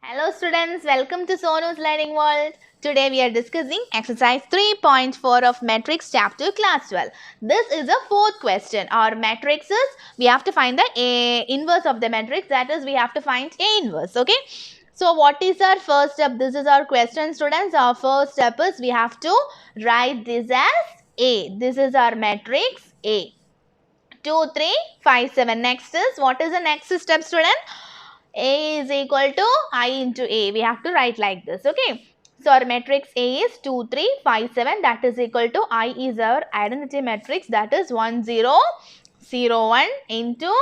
Hello students, welcome to Sonu's Learning World. Today we are discussing exercise 3.4 of matrix chapter class 12. This is a fourth question. Our matrices, we have to find the A inverse of the matrix, that is we have to find A inverse, okay. So what is our first step? This is our question students. Our first step is we have to write this as A. This is our matrix A. 2, 3, 5, 7. Next is, what is the next step student? A is equal to I into A. We have to write like this, okay. So our matrix A is 2, 3, 5, 7. That is equal to I is our identity matrix, that is 1, 0, 0, 1 into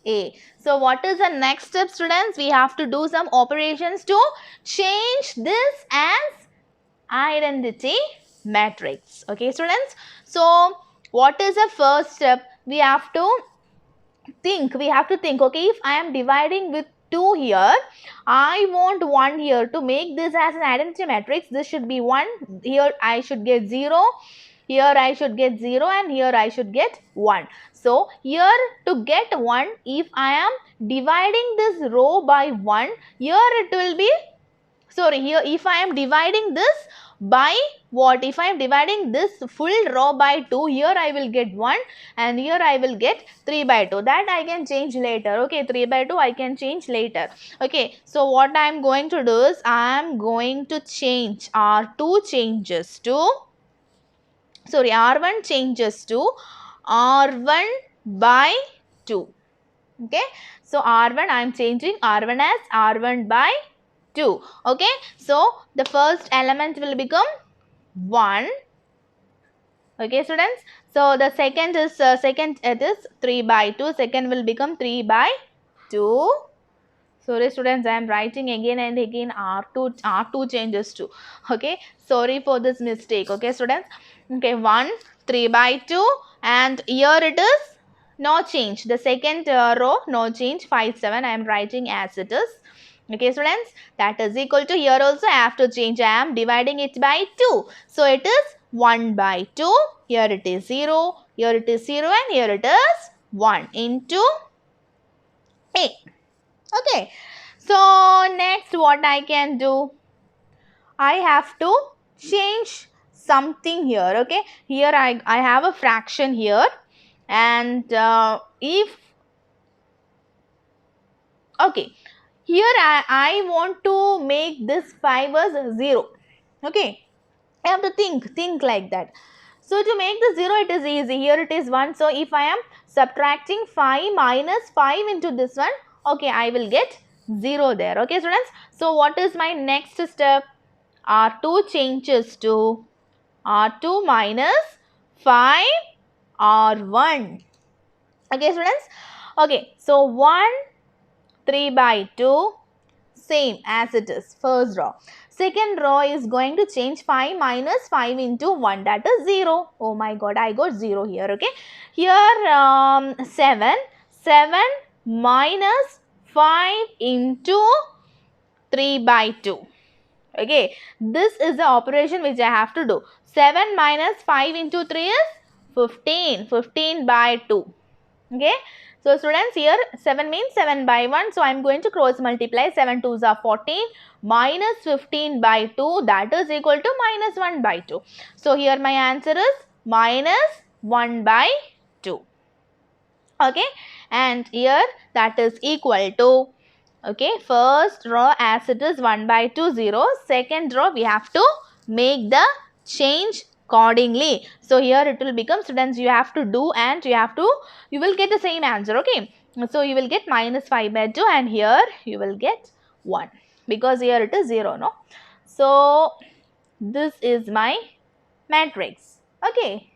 A. So what is the next step students? We have to do some operations to change this as identity matrix, okay students. So what is the first step? We have to think, okay, if I am dividing with 2 here, I want 1 here. To make this as an identity matrix, this should be 1, here I should get 0, here I should get 0 and here I should get 1. So here to get 1, if I am dividing this row by 1, here it will be, here if I am dividing this by what? If I am dividing this full row by 2, here I will get 1 and here I will get 3 by 2. That I can change later, okay. 3 by 2 I can change later, okay. So what I am going to do is, I am going to change R2 changes to, R1 changes to R1 by 2, okay. So R1 I am changing R1 as R1 by 2, okay. So the first element will become 1, okay students. So the second is it is 3 by 2, second will become 3 by 2. Sorry students, I am writing again and again R2 changes to, okay. Sorry for this mistake, okay students. Okay, 1, 3 by 2 and here it is no change. The second row no change, 5, 7 I am writing as it is. Okay students, that is equal to, here also I have to change. I am dividing it by 2. So it is 1 by 2. Here it is 0. Here it is 0 and here it is 1 into A. Okay. So next what I can do? I have to change something here. Okay. Here I have a fraction here and if, okay. Here I want to make this 5 as 0, okay. I have to think like that. So to make this 0 it is easy, here it is 1. So if I am subtracting 5 minus 5 into this one, okay, I will get 0 there, okay students. So what is my next step? R2 changes to R2 minus 5 R1, okay students. Okay, so 1, 3 by 2, same as it is first row. Second row is going to change, 5 minus 5 into 1, that is 0. Oh my god, I got 0 here, okay. Here 7 minus 5 into 3 by 2. Okay, this is the operation which I have to do. 7 minus 5 into 3 is 15 by 2. Okay. So students, here 7 means 7 by 1. So I am going to cross multiply. 7 2s are 14 minus 15 by 2, that is equal to minus 1 by 2. So here my answer is minus 1 by 2. Okay. And here that is equal to, okay, first row as it is 1 by 2 0. Second row we have to make the change accordingly. So here it will become, students, you have to do and you will get the same answer, okay. So you will get minus 5 by 2 and here you will get 1 because here it is 0, no. So this is my matrix, okay.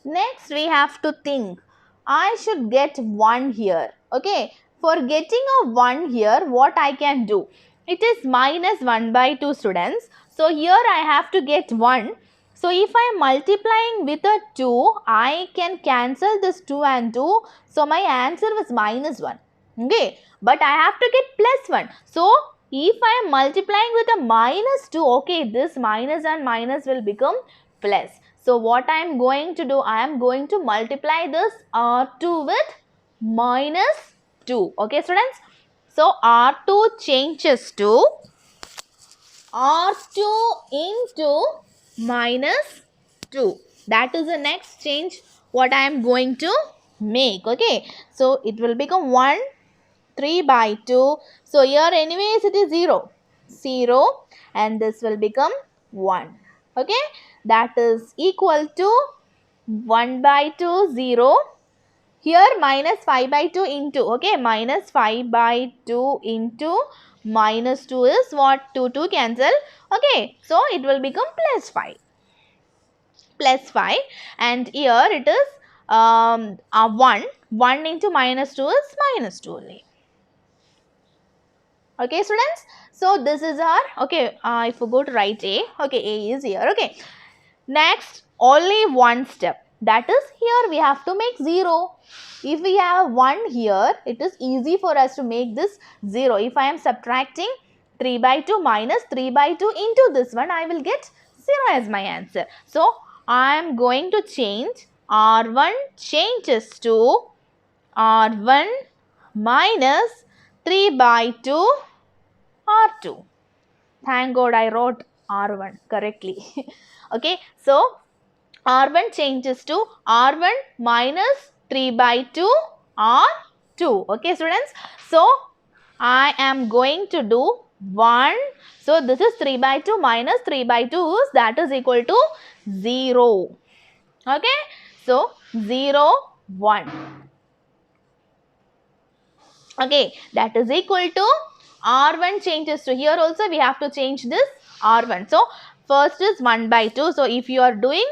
Next we have to think, I should get 1 here, okay. For getting a 1 here, what I can do? It is minus 1 by 2 students. So here I have to get 1. So if I am multiplying with a 2, I can cancel this 2 and 2. So my answer was minus 1. Okay. But I have to get plus 1. So if I am multiplying with a minus 2, okay, this minus and minus will become plus. So what I am going to do? I am going to multiply this R2 with minus 2. Okay students. So R2 changes to R2 into minus 2. That is the next change what I am going to make. Okay. So it will become 1, 3 by 2. So here anyways it is 0. 0 and this will become 1. Okay. That is equal to 1 by 2, 0. Here minus 5 by 2 into, okay, minus 5 by 2 into minus 2 is what? 2, 2 cancel. Okay, so it will become plus 5. Plus 5 and here it is 1. 1 into minus 2 is minus 2 only. Okay, students. So this is our, okay, I forgot to write A. Okay, A is here. Okay. Next, only one step. That is here we have to make 0. If we have 1 here, it is easy for us to make this 0. If I am subtracting 3 by 2 minus 3 by 2 into this one, I will get 0 as my answer. So, I am going to change R1 changes to R1 minus 3 by 2 R2. Thank God I wrote R1 correctly. Okay, so R1 changes to R1 minus 3 by 2 R2. Okay, students. So, I am going to do 1. So, this is 3 by 2 minus 3 by 2 is that is equal to 0. Okay. So, 0, 1. Okay, that is equal to R1 changes to, here also we have to change this R1. So, first is 1 by 2. So, if you are doing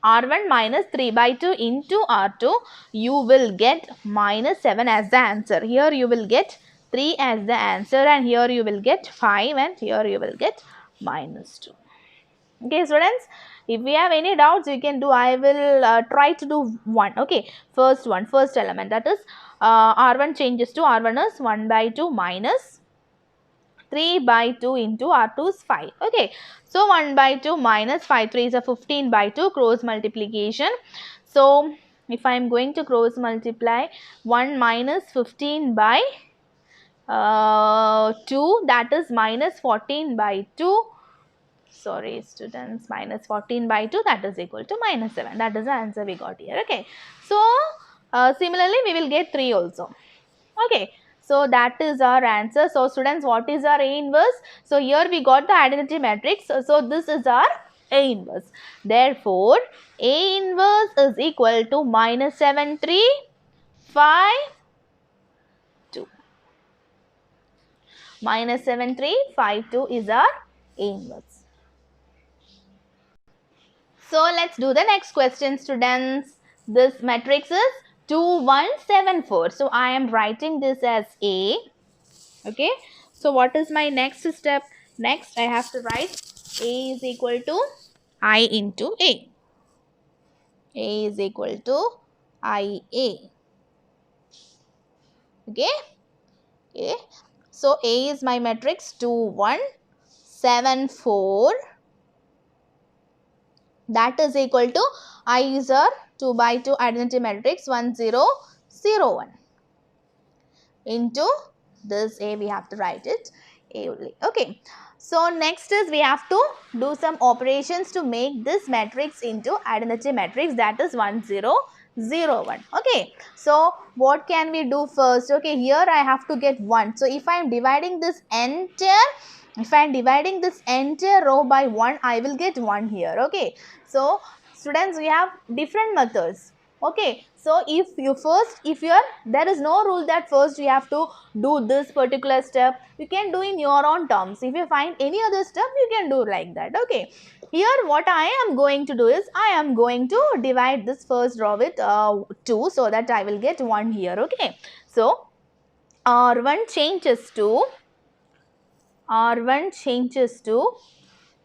R1 minus 3 by 2 into R2, you will get minus 7 as the answer. Here you will get 3 as the answer and here you will get 5 and here you will get minus 2. Okay, students, if we have any doubts, you can do, I will try to do one. Okay, first element, that is R1 changes to, R1 is 1 by 2 minus 3 by 2 into R2 is 5. Okay, so 1 by 2 minus 5, 3 is a 15 by 2, cross multiplication. So, if I am going to cross multiply 1 minus 15 by 2, that is minus 14 by 2. Sorry students, minus 14 by 2, that is equal to minus 7. That is the answer we got here. Okay. So, similarly we will get 3 also. Okay. So, that is our answer. So, students, what is our A inverse? So, here we got the identity matrix. So, this is our A inverse. Therefore, A inverse is equal to minus 7, 3, 5, 2. Minus 7, 3, 5, 2 is our A inverse. So, let's do the next question, students. This matrix is 2, 1, 7, 4. So, I am writing this as A. Okay. So, what is my next step? Next, I have to write A is equal to I into A. A is equal to IA. Okay. Okay. So, A is my matrix 2, 1, 7, 4. That is equal to I is our 2 by 2 identity matrix 1, 0, 0, 1. Into this A, we have to write it A only. Okay. So, next is we have to do some operations to make this matrix into identity matrix, that is 1, 0, 0, 1. Okay. So, what can we do first? Okay, here I have to get 1. So, if I am dividing this entire row by 1, I will get 1 here. Okay. So, students, we have different methods. Okay. So, if there is no rule that first you have to do this particular step, you can do in your own terms. If you find any other step, you can do like that. Okay. Here what I am going to do is, I am going to divide this first row with 2, so that I will get 1 here. Okay. So, R1 changes to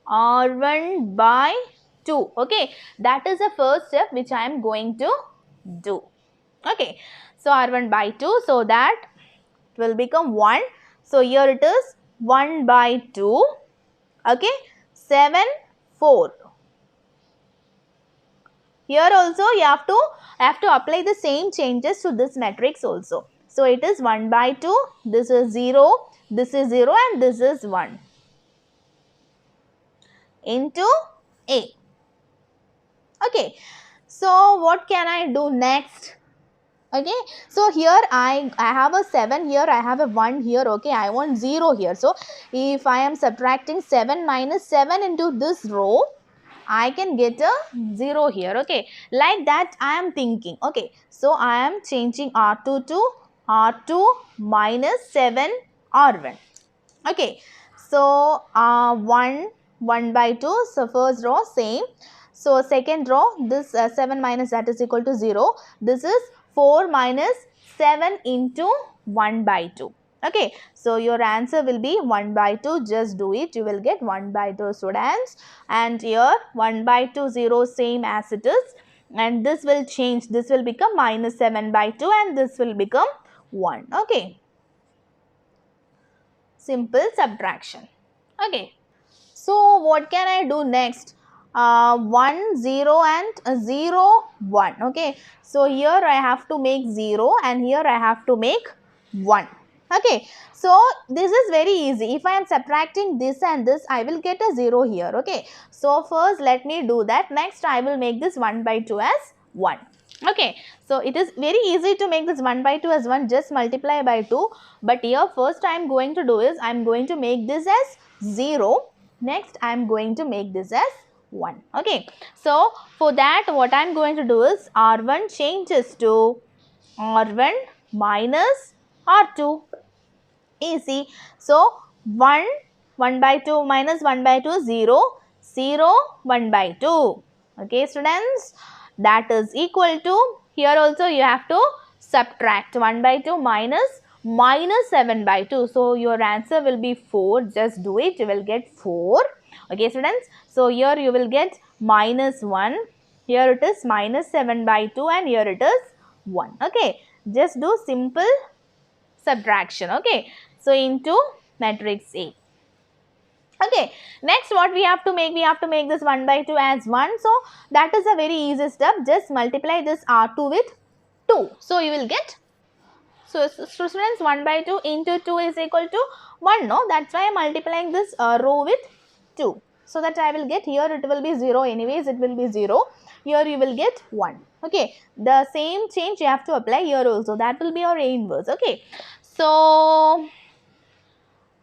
R1 by 2. Okay. That is the first step which I am going to do. Okay. So, R1 by 2, so that it will become 1. So, here it is 1 by 2. Okay. 7, 4. Here also you have to apply the same changes to this matrix also. So, it is 1 by 2, this is 0, this is 0 and this is 1. into A. Okay, so what can I do next? Okay, so here I have a 7 here, I have a 1 here. Okay, I want 0 here. So if I am subtracting 7 minus 7 into this row, I can get a 0 here. Okay, like that I am thinking. Okay, so I am changing R2 to R2 minus 7 R1. Okay, so 1 by 2, so first row same. So second row, this 7 minus that is equal to 0. This is 4 minus 7 into 1 by 2. Okay, so your answer will be 1 by 2. Just do it. You will get 1 by 2, students. And here 1 by 2, 0 same as it is. And this will change. This will become minus 7 by 2 and this will become 1. Okay. Simple subtraction. Okay. So what can I do next? 1, 0 and 0, 1. Okay. So here I have to make 0 and here I have to make 1. Okay. So this is very easy. If I am subtracting this and this, I will get a 0 here. Okay. So first let me do that. Next I will make this 1 by 2 as 1. Okay. So it is very easy to make this 1 by 2 as 1. Just multiply by 2. But here first I am going to do is I am going to make this as 0. Next, I am going to make this as 1. Okay. So, for that what I am going to do is R1 changes to R1 minus R2. Easy. So, 1 by 2 minus 1 by 2 0, 0, 1 by 2. Okay, students. That is equal to, here also you have to subtract 1 by 2 minus 7 by 2. So, your answer will be 4. Just do it. You will get 4. Okay, students. So, here you will get minus 1. Here it is minus 7 by 2 and here it is 1. Okay. Just do simple subtraction. Okay. So, into matrix A. Okay. Next what we have to make? We have to make this 1 by 2 as 1. So, that is a very easy step. Just multiply this R2 with 2. So, you will get, so students, 1 by 2 into 2 is equal to 1. No, that's why I am multiplying this row with 2. So that I will get, here it will be 0 anyways, it will be 0. Here you will get 1. Okay. The same change you have to apply here also. That will be your A inverse. Okay. So,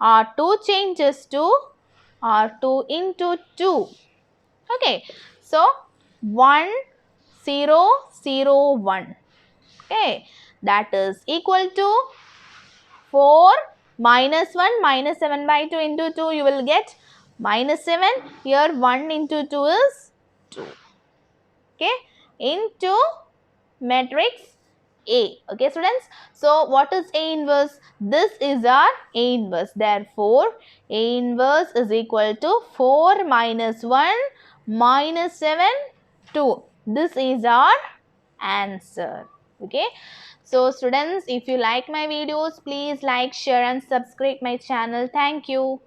R2 changes to R2 into 2. Okay. So, 1, 0, 0, 1. Okay. That is equal to 4 minus 1 minus 7 by 2 into 2, you will get minus 7. Here 1 into 2 is 2. Okay. Into matrix A. Okay, students. So, what is A inverse? This is our A inverse. Therefore, A inverse is equal to 4 minus 1 minus 7, 2. This is our answer. Okay. So, students, if you like my videos, please like, share and subscribe my channel. Thank you.